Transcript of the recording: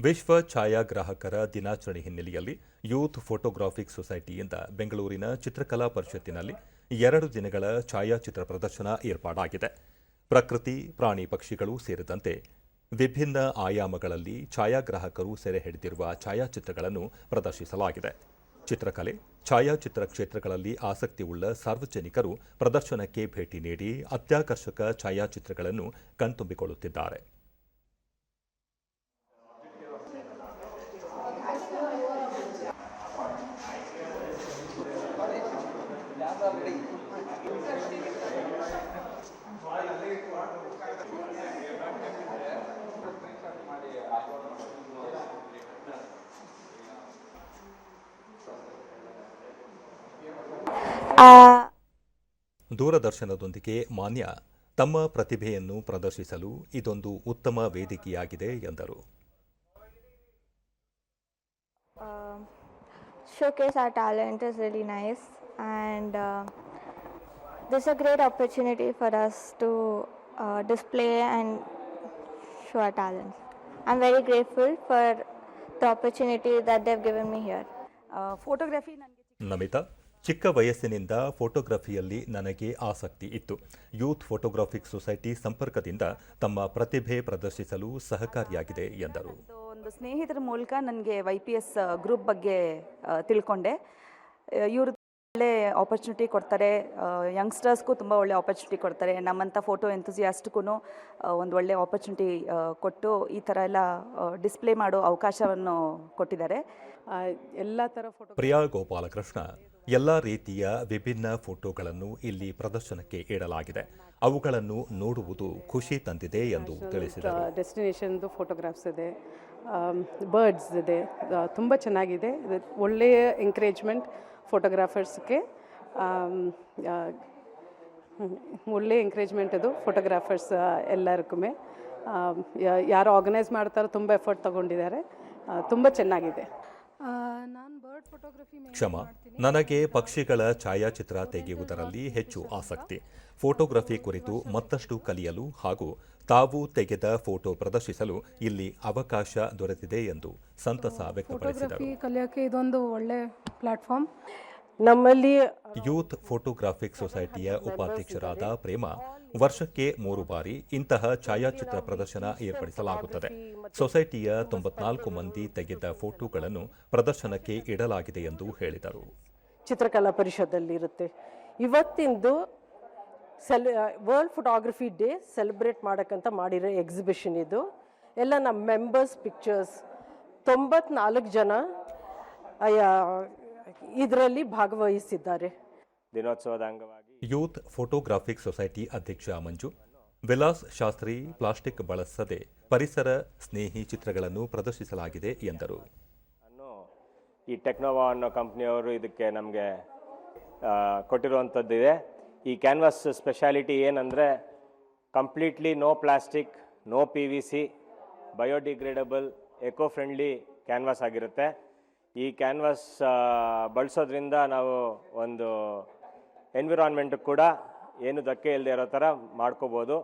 ವಿಶ್ವ ಛಾಯಾಗ್ರಾಹಕರ ದಿನಾಚರಣೆ ಹಿನ್ನೆಲೆಯಲ್ಲಿ ಯೂತ್ ಫೋಟೋಗ್ರಾಫಿಕ್ ಸೊಸೈಟಿಯಿಂದ ಬೆಂಗಳೂರಿನ ಚಿತ್ರಕಲಾ ಪರಿಷತ್ತಿನಲ್ಲಿ 2 ದಿನಗಳ ಛಾಯಾಚಿತ್ರ ಪ್ರದರ್ಶನ ಏರ್ಪಾಡಾಗಿದೆ. ಪ್ರಕೃತಿ, ಪ್ರಾಣಿ ಪಕ್ಷಿಗಳು ಸೇರಿದಂತೆ ವಿಭಿನ್ನ ಆಯಾಮಗಳಲ್ಲಿ ಛಾಯಾಗ್ರಾಹಕರು ಸೆರೆ ಹಿಡಿದಿರುವ ಛಾಯಾಚಿತ್ರಗಳನ್ನು ಪ್ರದರ್ಶಿಸಲಾಗಿದೆ. ಚಿತ್ರಕಲೆ, ಛಾಯಾಚಿತ್ರ ಕ್ಷೇತ್ರಗಳಲ್ಲಿ ಆಸಕ್ತಿಯುಳ್ಳ ಸಾರ್ವಜನಿಕರು ಪ್ರದರ್ಶನಕ್ಕೆ ಭೇಟಿ ನೀಡಿ ಅತ್ಯಾಕರ್ಷಕ ಛಾಯಾಚಿತ್ರಗಳನ್ನು ಕಣ್ತುಂಬಿಕೊಳ್ಳುತ್ತಿದ್ದಾರೆ. ದೂರದರ್ಶನದೊಂದಿಗೆ ಮಾನ್ಯ ತಮ್ಮ ಪ್ರತಿಭೆಯನ್ನು ಪ್ರದರ್ಶಿಸಲು ಇದೊಂದು ಉತ್ತಮ ವೇದಿಕೆಯಾಗಿದೆ ಎಂದರು. Showcase our talent is really nice, and this is a great opportunity for us to display and show our talents. I'm very grateful for the opportunity that they've given me here. Photography. Namita, ಚಿಕ್ಕ ವಯಸ್ಸಿನಿಂದ ಫೋಟೋಗ್ರಫಿಯಲ್ಲಿ ನನಗೆ ಆಸಕ್ತಿ ಇತ್ತು. Youth photographic society ಸಂಪರ್ಕದಿಂದ ತಮ್ಮ ಪ್ರತಿಭೆ ಪ್ರದರ್ಶಿಸಲು ಸಹಕಾರಿಯಾಗಿದೆ ಎಂದರು. ಒಂದು ಸ್ನೇಹಿತರ ಮೂಲಕ ನನಗೆ YPS ಗ್ರೂಪ್ ಬಗ್ಗೆ ತಿಳ್ಕೊಂಡೆ. ಇವರು ಒಳ್ಳೆ ಆಪರ್ಚುನಿಟಿ ಕೊಡ್ತಾರೆ, ಯಂಗ್ಸ್ಟರ್ಸ್ಗೂ ತುಂಬ ಒಳ್ಳೆ ಆಪರ್ಚುನಿಟಿ ಕೊಡ್ತಾರೆ. ನಮ್ಮಂಥ ಫೋಟೋ ಎಂಥೂಸಿಯಾಸ್ಟ್ಗೂ ಒಂದು ಒಳ್ಳೆ ಆಪರ್ಚುನಿಟಿ ಕೊಟ್ಟು ಈ ಥರ ಎಲ್ಲ ಡಿಸ್ಪ್ಲೇ ಮಾಡೋ ಅವಕಾಶವನ್ನು ಕೊಟ್ಟಿದ್ದಾರೆ. ಎಲ್ಲ ಥರ ಫೋಟೋ. ಪ್ರಿಯಾ ಗೋಪಾಲಕೃಷ್ಣ, ಎಲ್ಲ ರೀತಿಯ ವಿಭಿನ್ನ ಫೋಟೋಗಳನ್ನು ಇಲ್ಲಿ ಪ್ರದರ್ಶನಕ್ಕೆ ಇಡಲಾಗಿದೆ. ಅವುಗಳನ್ನು ನೋಡುವುದು ಖುಷಿ ತಂದಿದೆ ಎಂದು ತಿಳಿಸಿದರು. ಡೆಸ್ಟಿನೇಷನ್ದು ಫೋಟೋಗ್ರಾಫ್ಸ್ ಇದೆ, ಬರ್ಡ್ಸ್ ಇದೆ, ತುಂಬ ಚೆನ್ನಾಗಿದೆ. ಒಳ್ಳೆಯ ಎಂಕರೇಜ್ಮೆಂಟ್ ಫೋಟೋಗ್ರಾಫರ್ಸ್ಗೆ, ಒಳ್ಳೆ ಎಂಕರೇಜ್ಮೆಂಟ್ ಅದು ಫೋಟೋಗ್ರಾಫರ್ಸ್ ಎಲ್ಲರಿಗೂ. ಯಾರು ಆರ್ಗನೈಸ್ ಮಾಡ್ತಾರೋ ತುಂಬ ಎಫರ್ಟ್ ತಗೊಂಡಿದ್ದಾರೆ, ತುಂಬ ಚೆನ್ನಾಗಿದೆ. ಕ್ಷಮಾ, ನನಗೆ ಪಕ್ಷಿಗಳ ಛಾಯಾಚಿತ್ರ ತೆಗೆಯುವುದರಲ್ಲಿ ಹೆಚ್ಚು ಆಸಕ್ತಿ. ಫೋಟೋಗ್ರಫಿ ಕುರಿತು ಮತ್ತಷ್ಟು ಕಲಿಯಲು ಹಾಗೂ ತಾವು ತೆಗೆದ ಫೋಟೋ ಪ್ರದರ್ಶಿಸಲು ಇಲ್ಲಿ ಅವಕಾಶ ದೊರೆತಿದೆ ಎಂದು ಸಂತಸ ವ್ಯಕ್ತಪಡಿಸಿದರು. ಕಲಿಯೋಕೆ ಇದೊಂದು ಒಳ್ಳೆ ಪ್ಲಾಟ್ಫಾರ್ಮ್. ನಮ್ಮಲ್ಲಿ ಯೂತ್ ಫೋಟೋಗ್ರಾಫಿಕ್ ಸೊಸೈಟಿಯ ಉಪಾಧ್ಯಕ್ಷರಾದ ಪ್ರೇಮಾ, ವರ್ಷಕ್ಕೆ 3 ಬಾರಿ ಇಂತಹ ಛಾಯಾಚಿತ್ರ ಪ್ರದರ್ಶನ ಏರ್ಪಡಿಸಲಾಗುತ್ತದೆ. ಸೊಸೈಟಿಯ 94 ಮಂದಿ ತೆಗೆದ ಫೋಟೋಗಳನ್ನು ಪ್ರದರ್ಶನಕ್ಕೆ ಇಡಲಾಗಿದೆ ಎಂದು ಹೇಳಿದರು. ಚಿತ್ರಕಲಾ ಪರಿಷತ್ತಲ್ಲಿ ಇರುತ್ತೆ. ಇವತ್ತಿಂದು ವರ್ಲ್ಡ್ ಫೋಟೋಗ್ರಫಿ ಡೇ ಸೆಲೆಬ್ರೇಟ್ ಮಾಡೋಕ್ಕಂತ ಮಾಡಿರೋ ಎಕ್ಸಿಬಿಷನ್ ಇದು. ಎಲ್ಲ ನಮ್ಮ ಮೆಂಬರ್ಸ್ ಪಿಕ್ಚರ್ಸ್ 94 ಜನ ಇದರಲ್ಲಿ ಭಾಗವಹಿಸಿದ್ದಾರೆ. ದಿನೋತ್ಸವದ ಅಂಗವಾಗಿ ಯೂತ್ ಫೋಟೋಗ್ರಾಫಿಕ್ ಸೊಸೈಟಿ ಅಧ್ಯಕ್ಷ ಮಂಜು, ವಿಲಾಸ್ ಶಾಸ್ತ್ರಿ ಪ್ಲಾಸ್ಟಿಕ್ ಬಳಸದೆ ಪರಿಸರ ಸ್ನೇಹಿ ಚಿತ್ರಗಳನ್ನು ಪ್ರದರ್ಶಿಸಲಾಗಿದೆ ಎಂದರು. ಈ ಟೆಕ್ನೋವಾ ಅನ್ನೋ ಕಂಪ್ನಿಯವರು ಇದಕ್ಕೆ ನಮಗೆ ಕೊಟ್ಟಿರುವಂಥದ್ದಿದೆ. ಈ ಕ್ಯಾನ್ವಾಸ್ ಸ್ಪೆಷಾಲಿಟಿ ಏನಂದರೆ completely no plastic, no PVC, biodegradable, eco friendly canvas ಆಗಿರುತ್ತೆ. ಈ ಕ್ಯಾನ್ವಾಸ್ ಬಳಸೋದ್ರಿಂದ ನಾವು ಒಂದು ಎನ್ವಿರಾನ್ಮೆಂಟ್ ಕೂಡ ಏನು ಧಕ್ಕೆ ಇಲ್ಲದೆ ಇರೋ ಥರ ಮಾಡ್ಕೋಬೋದು.